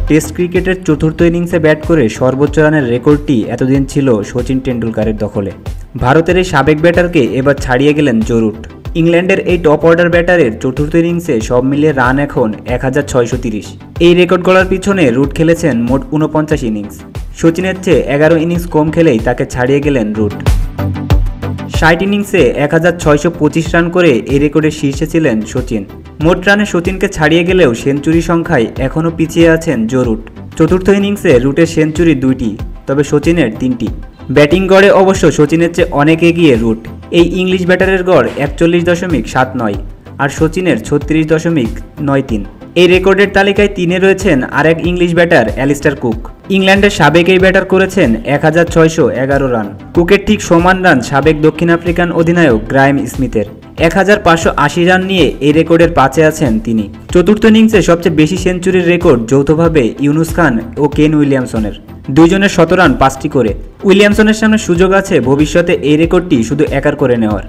Test ক্রিকেটের চতুর্থ ইনিংসে ব্যাট করে সর্বোচ্চ রানের রেকর্ডটি এতদিন ছিল শচীন টেন্ডুলকারের দখলে। ভারতের এই সাবেক ব্যাটারকে এবার ছাড়িয়ে গেলেন জো রুট। ইংল্যান্ডের এই টপ অর্ডার ব্যাটারের চতুর্থ ইনিংসে সব মিলিয়ে রান এখন 1630। এই রেকর্ড গড়ার পিছনে রুট খেলেছেন মোট 49 ইনিংস। শচীনের চেয়ে 11 ইনিংস কম খেলেই তাকে ছাড়িয়ে গেলেন রুট। 60 ইনিংসে 1625 রান করে এই রেকর্ডের শীর্ষে ছিলেন শচীন। মোট রানে শচীনকে ছাড়িয়ে গেলেও সেঞ্চুরি সংখ্যায় এখনও পিছিয়ে আছেন জো রুট। চতুর্থ ইনিংসে রুটের সেঞ্চুরি 2টি, তবে শচীনের 3টি। ব্যাটিং গড়ে অবশ্য শচীনের চেয়ে অনেক এগিয়ে রুট। এই ইংলিশ ব্যাটারের গড় 41.79 আর শচীনের 36.93। এই রেকর্ডের তালিকায় 3-এ রয়েছেন আরেক ইংলিশ ব্যাটার অ্যালিস্টার কুক। ইংল্যান্ডের সাবেক এই ব্যাটার করেছেন 1611 রান। কুকের ঠিক সমান রান সাবেক দক্ষিণ আফ্রিকান অধিনায়ক গ্রায়েম স্মিথের। 1580 রান নিয়ে এই রেকর্ডের পাশে আছেন তিনি। চতুর্থ ইনিংসে সবচেয়ে বেশি সেঞ্চুরির রেকর্ড যৌথভাবে ইউনুস খান ও কেন উইলিয়ামসনের, দুইজনের 100 রান 5টি করে। উইলিয়ামসনের সামনে সুযোগ আছে ভবিষ্যতে এই রেকর্ডটি শুধু একার করে নেওয়ার।